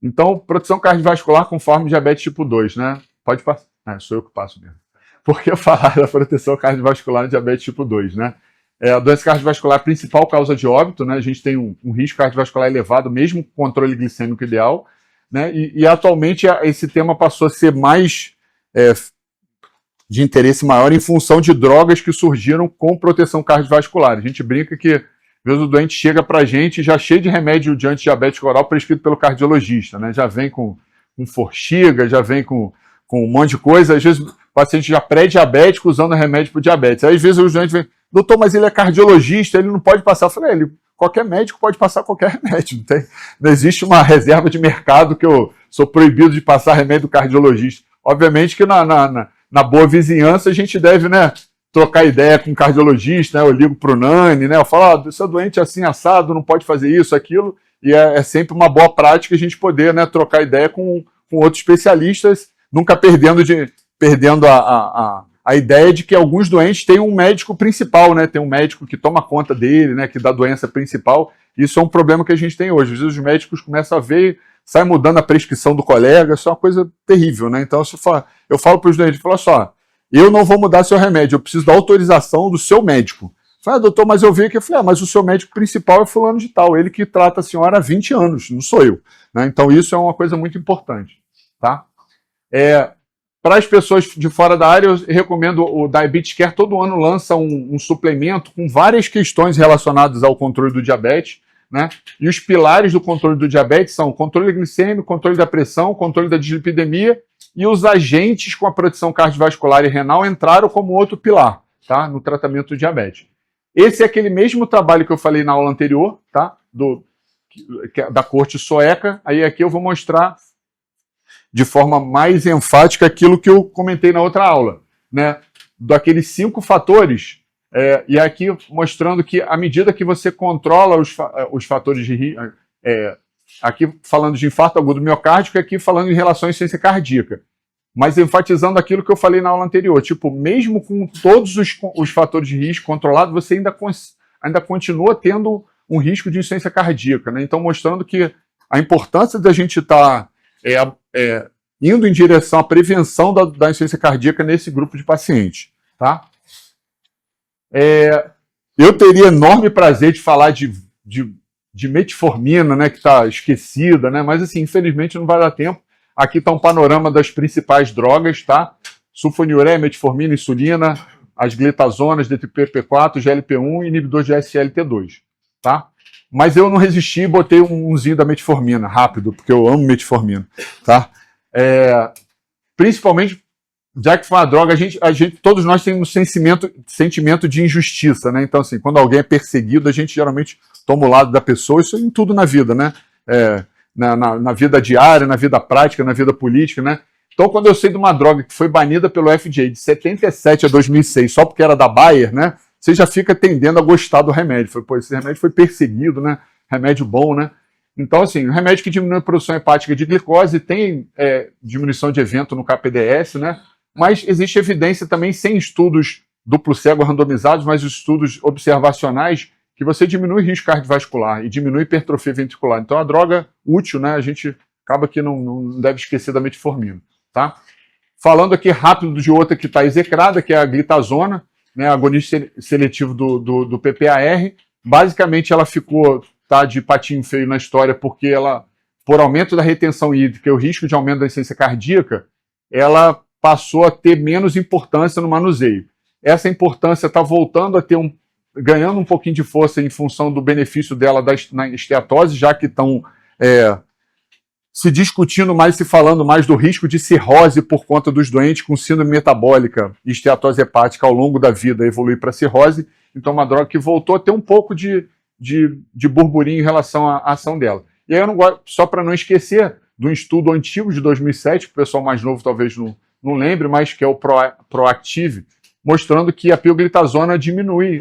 Então, proteção cardiovascular conforme diabetes tipo 2, né? Pode passar. Sou eu que passo mesmo. Por que falar da proteção cardiovascular no diabetes tipo 2, né? A doença cardiovascular é a principal causa de óbito, né? A gente tem um risco cardiovascular elevado, mesmo com controle glicêmico ideal, né? E atualmente esse tema passou a ser mais de interesse maior em função de drogas que surgiram com proteção cardiovascular. A gente brinca que, às vezes, o doente chega para a gente já cheio de remédio de antidiabético oral prescrito pelo cardiologista, né? Já vem com forxiga, já vem com um monte de coisa. Às vezes, o paciente já pré-diabético usando remédio para diabetes. Aí, às vezes, o doente vem, doutor, mas ele é cardiologista, ele não pode passar. Eu falei, qualquer médico pode passar qualquer remédio. Não existe uma reserva de mercado que eu sou proibido de passar remédio do cardiologista. Obviamente que na boa vizinhança a gente deve, né, trocar ideia com o cardiologista, né? Eu ligo para o Nani, né? Eu falo, seu doente é assim, assado, não pode fazer isso, aquilo. E é sempre uma boa prática a gente poder, né, trocar ideia com outros especialistas, nunca perdendo a ideia de que alguns doentes têm um médico principal, né? Tem um médico que toma conta dele, né? Que dá doença principal. Isso é um problema que a gente tem hoje. Às vezes os médicos começam a ver, sai mudando a prescrição do colega, isso é uma coisa terrível, né? Então eu falo para os doentes, falo só, eu não vou mudar seu remédio, eu preciso da autorização do seu médico. Fala, doutor, mas eu vi aqui, eu falei, mas o seu médico principal é fulano de tal, ele que trata a senhora há 20 anos, não sou eu. Né? Então isso é uma coisa muito importante, tá? Para as pessoas de fora da área, eu recomendo o Diabetes Care, todo ano lança um suplemento com várias questões relacionadas ao controle do diabetes, né? E os pilares do controle do diabetes são o controle glicêmico, controle da pressão, controle da dislipidemia, e os agentes com a proteção cardiovascular e renal entraram como outro pilar, tá? No tratamento do diabetes. Esse é aquele mesmo trabalho que eu falei na aula anterior, tá? Da corte sueca. Aí aqui eu vou mostrar de forma mais enfática aquilo que eu comentei na outra aula, né? Daqueles 5 fatores, e aqui mostrando que à medida que você controla os fatores de risco, aqui falando de infarto agudo miocárdico, e aqui falando em relação à insuficiência cardíaca, mas enfatizando aquilo que eu falei na aula anterior, tipo, mesmo com todos os fatores de risco controlados, você ainda continua tendo um risco de insuficiência cardíaca, né? Então mostrando que a importância da gente estar indo em direção à prevenção da insuficiência cardíaca nesse grupo de pacientes, tá? Eu teria enorme prazer de falar de metformina, né, que está esquecida, né, mas assim, infelizmente não vai dar tempo. Aqui está um panorama das principais drogas, tá? Sulfonilureia, metformina, insulina, as glitazonas, DPP-4, GLP-1 e inibidor de SGLT2, tá? Mas eu não resisti e botei umzinho da metformina, rápido, porque eu amo metformina, tá? Principalmente, já que foi uma droga, todos nós temos sentimento de injustiça, né? Então, assim, quando alguém é perseguido, a gente geralmente toma o lado da pessoa, isso em tudo na vida, né? Na vida diária, na vida prática, na vida política, né? Então, quando eu sei de uma droga que foi banida pelo FDA de 77 a 2006, só porque era da Bayer, né? Você já fica tendendo a gostar do remédio. Pô, esse remédio foi perseguido, né? Remédio bom, né? Então, assim, o remédio que diminui a produção hepática de glicose tem diminuição de evento no KPDS, né? Mas existe evidência também, sem estudos duplo cego randomizados, mas estudos observacionais, que você diminui risco cardiovascular e diminui hipertrofia ventricular. Então, é uma droga útil, né? A gente acaba que não deve esquecer da metformina, tá? Falando aqui rápido de outra que está execrada, que é a glitazona, né? Agonista seletivo do PPAR. Basicamente, ela ficou de patinho feio na história porque ela, por aumento da retenção hídrica e o risco de aumento da insuficiência cardíaca, ela passou a ter menos importância no manuseio. Essa importância está voltando a ter ganhando um pouquinho de força em função do benefício dela na esteatose, já que estão se discutindo mais, se falando mais do risco de cirrose por conta dos doentes com síndrome metabólica e esteatose hepática ao longo da vida evoluir para cirrose. Então, uma droga que voltou a ter um pouco de burburinho em relação à ação dela. E aí eu não gosto, só para não esquecer, de um estudo antigo de 2007, que o pessoal mais novo talvez não lembre, mas que é o PROACTIVE, mostrando que a pioglitazona diminui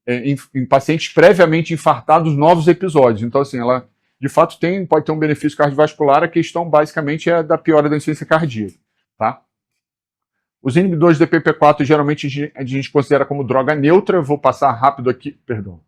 em pacientes previamente infartados novos episódios. Então, assim, ela de fato pode ter um benefício cardiovascular, a questão basicamente é da piora da insuficiência cardíaca, tá? Os inibidores de DPP-4 geralmente a gente considera como droga neutra, eu vou passar rápido aqui, perdão.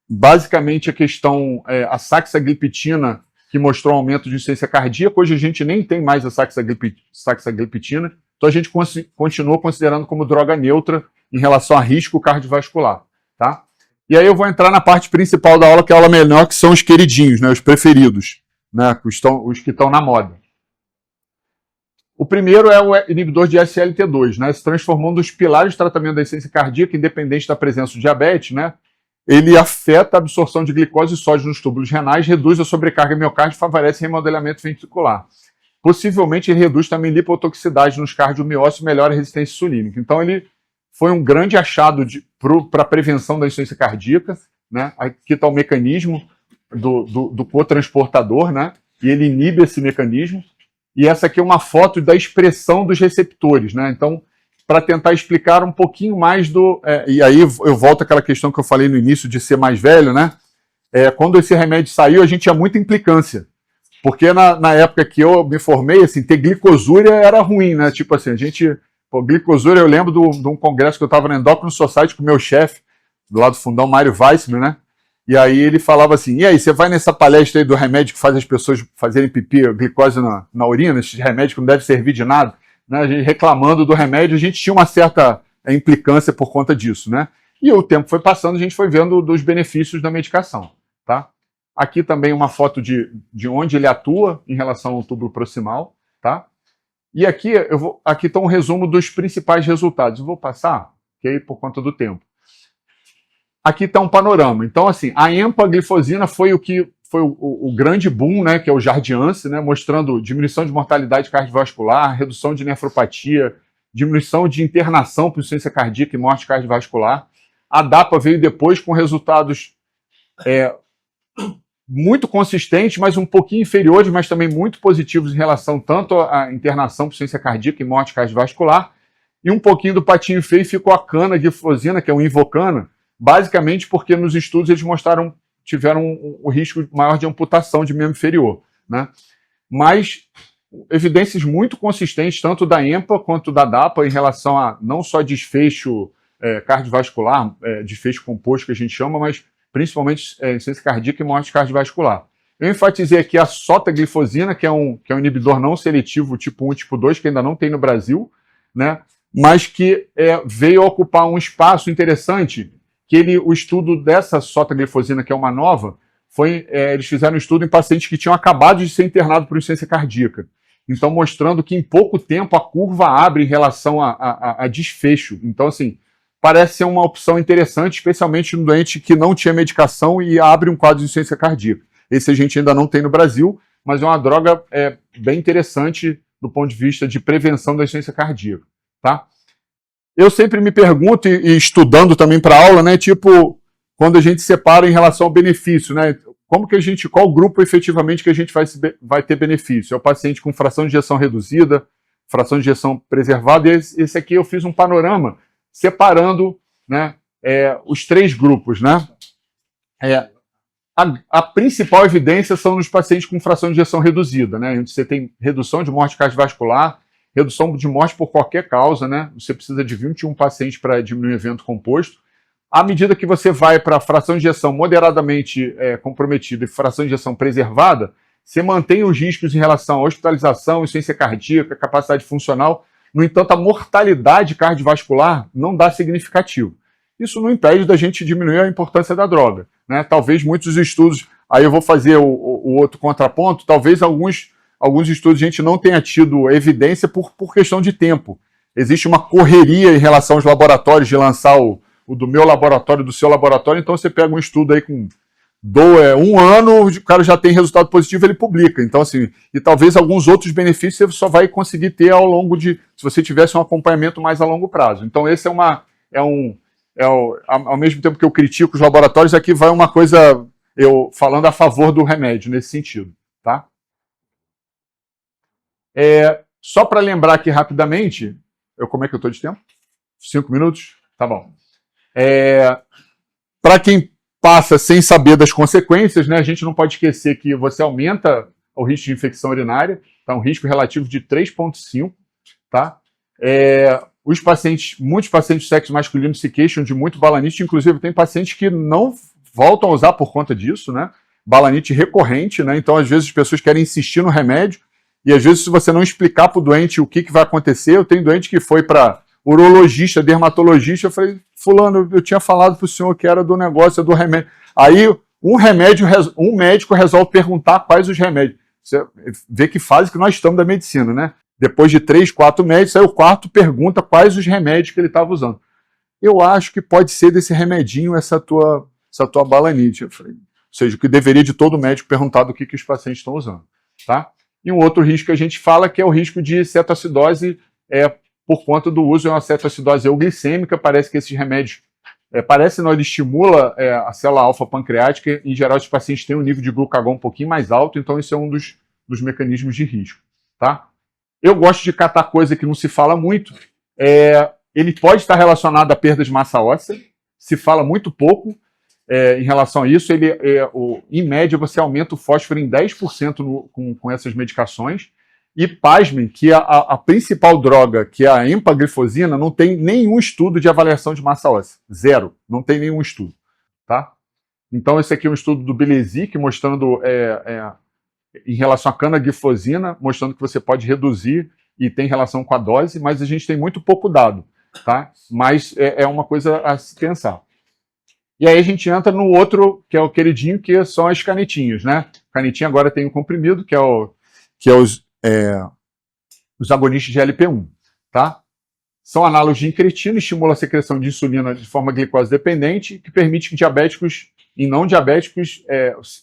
Basicamente a questão, a saxagliptina que mostrou um aumento de insuficiência cardíaca. Hoje a gente nem tem mais a saxagliptina, então a gente continua considerando como droga neutra em relação a risco cardiovascular, tá? E aí eu vou entrar na parte principal da aula, que é a aula menor, que são os queridinhos, né, os preferidos, né, os que estão na moda. O primeiro é o inibidor de SLT2, né, se transformou um dos pilares de tratamento da insuficiência cardíaca, independente da presença de diabetes, né? Ele afeta a absorção de glicose e sódio nos túbulos renais, reduz a sobrecarga miocárdica e favorece o remodelamento ventricular. Possivelmente ele reduz também lipotoxicidade nos cardiomiócitos e melhora a resistência insulínica. Então ele foi um grande achado para a prevenção da insuficiência cardíaca, né? Aqui está o mecanismo do cotransportador, né? E ele inibe esse mecanismo. E essa aqui é uma foto da expressão dos receptores, né? Então, para tentar explicar um pouquinho mais e aí eu volto àquela questão que eu falei no início de ser mais velho, né? Quando esse remédio saiu, a gente tinha muita implicância. Porque na época que eu me formei, assim, ter glicosúria era ruim, né? Tipo assim, glicosúria, eu lembro de um congresso que eu estava na Endocrine Society com o meu chefe, do lado do fundão, Mário Weissman, né? E aí ele falava assim, e aí, você vai nessa palestra aí do remédio que faz as pessoas fazerem pipi, glicose na urina, esse remédio que não deve servir de nada, né? A gente reclamando do remédio, a gente tinha uma certa implicância por conta disso, né? E o tempo foi passando, a gente foi vendo dos benefícios da medicação, tá? Aqui também uma foto de onde ele atua em relação ao túbulo proximal, tá? E aqui aqui está um resumo dos principais resultados. Eu vou passar, ok? Por conta do tempo. Aqui está um panorama. Então, assim, a empaglifosina foi o grande boom, né, que é o Jardiance, né, mostrando diminuição de mortalidade cardiovascular, redução de nefropatia, diminuição de internação por insuficiência cardíaca e morte cardiovascular. A DAPA veio depois com resultados muito consistentes, mas um pouquinho inferiores, mas também muito positivos em relação tanto à internação por insuficiência cardíaca e morte cardiovascular. E um pouquinho do patinho feio ficou a canaglifosina, que é o Invocana, basicamente porque nos estudos eles tiveram o risco maior de amputação de membro inferior, né? Mas evidências muito consistentes, tanto da EMPA quanto da DAPA, em relação a não só desfecho cardiovascular, desfecho composto que a gente chama, mas principalmente insuficiência cardíaca e morte cardiovascular. Eu enfatizei aqui a sotaglifosina, que é um inibidor não seletivo tipo 1 e tipo 2, que ainda não tem no Brasil, né? Mas que veio ocupar um espaço interessante, que o estudo dessa sotaglifosina, que é uma nova, eles fizeram um estudo em pacientes que tinham acabado de ser internados por insuficiência cardíaca. Então, mostrando que em pouco tempo a curva abre em relação a desfecho. Então, assim, parece ser uma opção interessante, especialmente no doente que não tinha medicação e abre um quadro de insuficiência cardíaca. Esse a gente ainda não tem no Brasil, mas é uma droga bem interessante do ponto de vista de prevenção da insuficiência cardíaca, tá? Eu sempre me pergunto, e estudando também para aula, né, tipo, quando a gente separa em relação ao benefício, né, qual grupo efetivamente que a gente vai ter benefício? É o paciente com fração de ejeção reduzida, fração de ejeção preservada, e esse aqui eu fiz um panorama separando, né, os três grupos, né. A principal evidência são nos pacientes com fração de ejeção reduzida, né, onde você tem redução de morte cardiovascular, redução de morte por qualquer causa, né? Você precisa de 21 pacientes para diminuir o evento composto. À medida que você vai para a fração de ejeção moderadamente comprometida e fração de ejeção preservada, você mantém os riscos em relação à hospitalização, insuficiência cardíaca, capacidade funcional. No entanto, a mortalidade cardiovascular não dá significativo. Isso não impede da gente diminuir a importância da droga, né? Talvez muitos estudos, aí eu vou fazer o outro contraponto, talvez alguns estudos a gente não tenha tido evidência por questão de tempo. Existe uma correria em relação aos laboratórios de lançar o do meu laboratório, do seu laboratório, então você pega um estudo aí com um ano, o cara já tem resultado positivo, ele publica. Então, assim, e talvez alguns outros benefícios você só vai conseguir ter ao longo se você tivesse um acompanhamento mais a longo prazo. Então, esse ao mesmo tempo que eu critico os laboratórios, aqui vai uma coisa, eu falando a favor do remédio, nesse sentido, tá? Só para lembrar aqui rapidamente, como é que eu estou de tempo? 5 minutos? Tá bom. Para quem passa sem saber das consequências, né, a gente não pode esquecer que você aumenta o risco de infecção urinária, tá, um risco relativo de 3,5, tá? Muitos pacientes de sexo masculino se queixam de muito balanite, inclusive tem pacientes que não voltam a usar por conta disso, né? balanite recorrente, né? Então, às vezes, as pessoas querem insistir no remédio, e às vezes, se você não explicar para o doente o que vai acontecer, eu tenho doente que foi para urologista, dermatologista, eu falei, fulano, eu tinha falado para o senhor que era do negócio, do remédio. Aí, um médico resolve perguntar quais os remédios. Você vê que fase que nós estamos da medicina, né? Depois de 3, 4 médicos, aí o quarto pergunta quais os remédios que ele estava usando. Eu acho que pode ser desse remedinho essa tua balanite. Eu falei, ou seja, o que deveria de todo médico perguntar do que os pacientes estão usando. Tá? E um outro risco que a gente fala que é o risco de cetoacidose por conta do uso de uma cetoacidose euglicêmica. Parece que esses remédios, ele estimula a célula alfa-pancreática. Em geral, os pacientes têm um nível de glucagon um pouquinho mais alto, então isso é um dos mecanismos de risco. Tá? Eu gosto de catar coisa que não se fala muito. Ele pode estar relacionado à perda de massa óssea, se fala muito pouco em relação a isso. Em média, você aumenta o fósforo em 10% com essas medicações. E pasmem que a principal droga, que é a empaglifosina, não tem nenhum estudo de avaliação de massa óssea. Zero. Não tem nenhum estudo. Tá? Então, esse aqui é um estudo do Bilezic, mostrando, em relação à canaglifosina, mostrando que você pode reduzir e tem relação com a dose, mas a gente tem muito pouco dado. Tá? Mas é uma coisa a se pensar. E aí a gente entra no outro, que é o queridinho, que são as canetinhas, né? Canetinha agora tem um comprimido, que é os agonistas de LP1, tá? São análogos de incretina, estimulam a secreção de insulina de forma glicose dependente, que permite que diabéticos e não diabéticos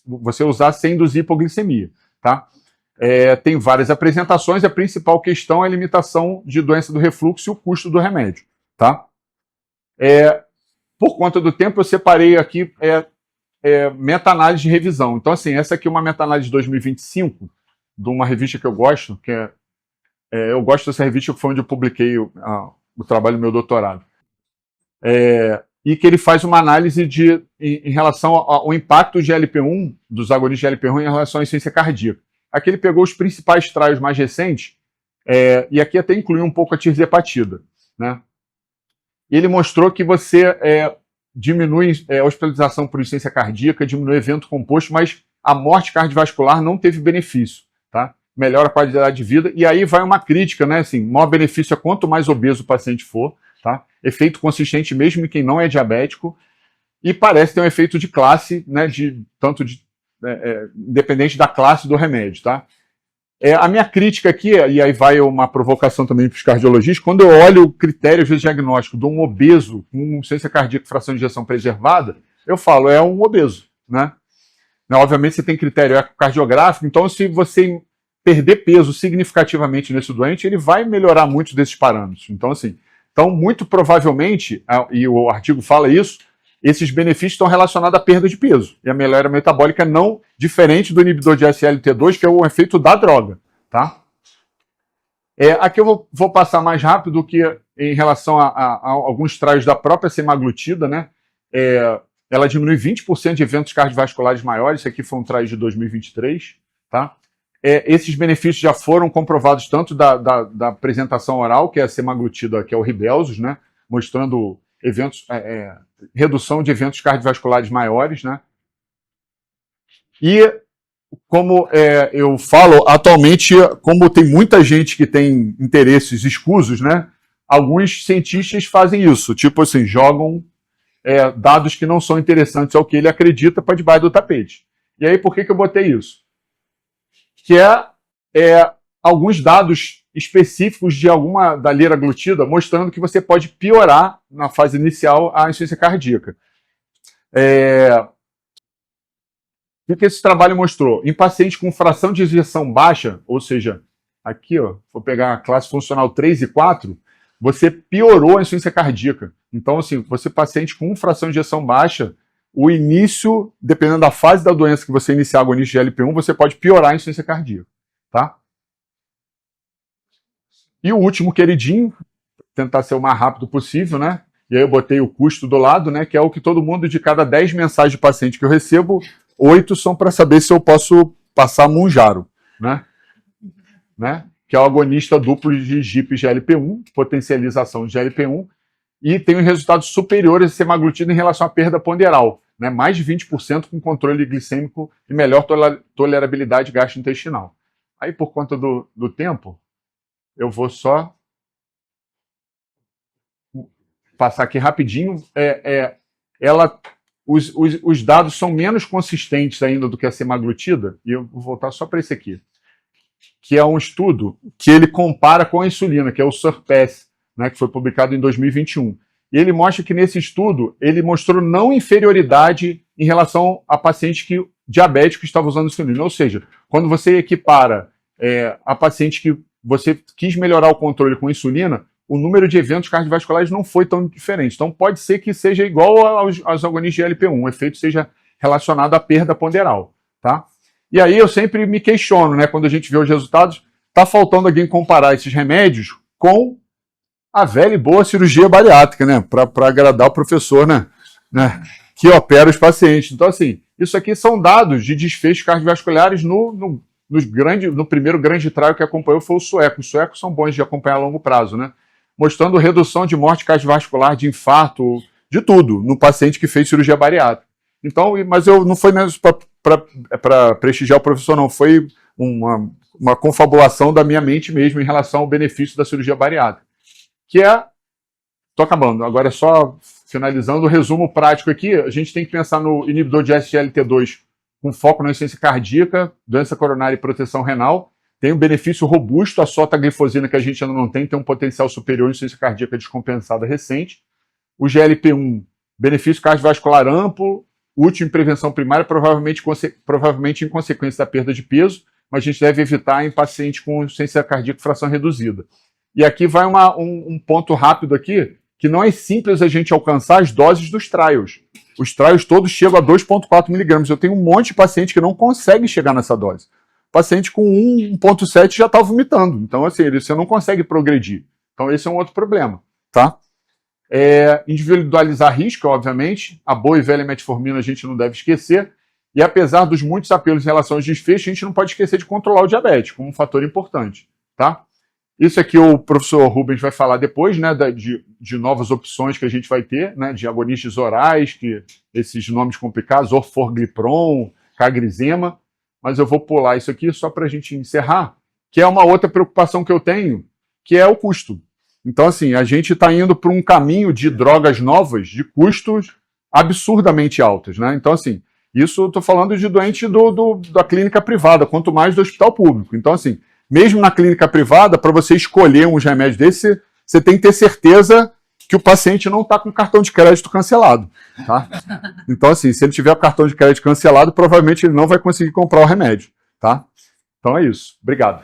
você usar sem induzir hipoglicemia, tá? Tem várias apresentações, a principal questão é a limitação de doença do refluxo e o custo do remédio, tá? Por conta do tempo, eu separei aqui meta-análise de revisão. Então, assim, essa aqui é uma meta-análise de 2025, de uma revista que eu gosto, eu gosto dessa revista, que foi onde eu publiquei o trabalho do meu doutorado. E que ele faz uma análise em relação ao impacto de LP1, dos agonistas de LP1 em relação à insuficiência cardíaca. Aqui ele pegou os principais trials mais recentes, e aqui até incluiu um pouco a tirzepatida, né? E ele mostrou que você diminui a hospitalização por insuficiência cardíaca, diminui evento composto, mas a morte cardiovascular não teve benefício, tá? Melhora a qualidade de vida, e aí vai uma crítica, né? Assim, maior benefício é quanto mais obeso o paciente for, tá? Efeito consistente mesmo em quem não é diabético, e parece ter um efeito de classe, né? Independente da classe do remédio, tá? A minha crítica aqui, e aí vai uma provocação também para os cardiologistas, quando eu olho o critério de diagnóstico de um obeso com insuficiência cardíaca e fração de ejeção preservada, eu falo, é um obeso, né? Obviamente você tem critério ecocardiográfico, então se você perder peso significativamente nesse doente, ele vai melhorar muitos desses parâmetros. Então, assim, muito provavelmente, e o artigo fala isso, esses benefícios estão relacionados à perda de peso. E a melhora metabólica não diferente do inibidor de SLT2, que é o efeito da droga. Tá? Aqui eu vou passar mais rápido que em relação a alguns trials da própria semaglutida, né? Ela diminui 20% de eventos cardiovasculares maiores. Isso aqui foi um trial de 2023. Tá? Esses benefícios já foram comprovados tanto da apresentação oral, que é a semaglutida, que é o Ribelsus, né? Mostrando redução de eventos cardiovasculares maiores, né? E como eu falo, atualmente, como tem muita gente que tem interesses escusos, né? Alguns cientistas fazem isso, tipo assim, jogam dados que não são interessantes ao que ele acredita para debaixo do tapete. E aí, por que eu botei isso? Que alguns dados específicos da liraglutida, mostrando que você pode piorar na fase inicial a insuficiência cardíaca. O que esse trabalho mostrou? Em pacientes com fração de ejeção baixa, ou seja, aqui, vou pegar a classe funcional 3 e 4, você piorou a insuficiência cardíaca. Então, assim, você paciente com fração de ejeção baixa, o início, dependendo da fase da doença que você iniciar agonista de LP1, você pode piorar a insuficiência cardíaca. Tá? E o último queridinho, tentar ser o mais rápido possível, né? E aí eu botei o custo do lado, né? Que é o que todo mundo, de cada 10 mensagens de paciente que eu recebo, 8 são para saber se eu posso passar Mounjaro, né? Que é o agonista duplo de GIP-GLP1, potencialização de GLP1, e tem resultados superiores a semaglutida em relação à perda ponderal. né? Mais de 20% com controle glicêmico e melhor tolerabilidade gastrointestinal. Aí, por conta do tempo, eu vou só passar aqui rapidinho. Os dados são menos consistentes ainda do que a semaglutida, e eu vou voltar só para esse aqui, que é um estudo que ele compara com a insulina, que é o SURPASS, né, que foi publicado em 2021. E ele mostra que nesse estudo, ele mostrou não inferioridade em relação a pacientes diabéticos que estavam usando insulina. Ou seja, quando você equipara a paciente que você quis melhorar o controle com insulina, o número de eventos cardiovasculares não foi tão diferente. Então pode ser que seja igual aos agonistas de GLP-1, o efeito seja relacionado à perda ponderal, tá? E aí eu sempre me questiono, né, quando a gente vê os resultados, tá faltando alguém comparar esses remédios com a velha e boa cirurgia bariátrica, né, para agradar o professor, né, que opera os pacientes. Então, assim, isso aqui são dados de desfechos cardiovasculares no primeiro grande trial que acompanhou foi o sueco. Os suecos são bons de acompanhar a longo prazo, né, mostrando redução de morte cardiovascular, de infarto, de tudo, no paciente que fez cirurgia bariátrica. Então, mas eu não foi para prestigiar o professor, não. Foi uma confabulação da minha mente mesmo em relação ao benefício da cirurgia bariátrica. Que é... Estou acabando. Agora é só finalizando o resumo prático aqui. A gente tem que pensar no inibidor de SGLT2 com foco na insuficiência cardíaca, doença coronária e proteção renal. Tem um benefício robusto. A sotaglifosina, que a gente ainda não tem um potencial superior em insuficiência cardíaca descompensada recente. O GLP-1, benefício cardiovascular amplo, útil em prevenção primária, provavelmente em consequência da perda de peso, mas a gente deve evitar em paciente com insuficiência cardíaca fração reduzida. E aqui vai um ponto rápido aqui, que não é simples a gente alcançar as doses dos trials. Os trials todos chegam a 2,4 miligramas. Eu tenho um monte de paciente que não consegue chegar nessa dose. O paciente com 1,7 já está vomitando. Então, assim, você não consegue progredir. Então, esse é um outro problema, tá? Individualizar risco, obviamente. A boa e velha metformina a gente não deve esquecer. E apesar dos muitos apelos em relação aos desfechos, a gente não pode esquecer de controlar o diabetes como um fator importante, tá? Isso aqui o professor Rubens vai falar depois, né, de novas opções que a gente vai ter, né, de agonistas orais, que esses nomes complicados, orforglipron, cagrizema, mas eu vou pular isso aqui só para a gente encerrar, que é uma outra preocupação que eu tenho, que é o custo. Então, assim, a gente está indo para um caminho de drogas novas, de custos absurdamente altos, né? Então, assim, isso eu estou falando de doente da clínica privada, quanto mais do hospital público. Então, assim, mesmo na clínica privada, para você escolher uns remédios desse, você tem que ter certeza que o paciente não está com cartão de crédito cancelado, tá? Então, assim, se ele tiver o cartão de crédito cancelado, provavelmente ele não vai conseguir comprar o remédio, tá? Então é isso. Obrigado.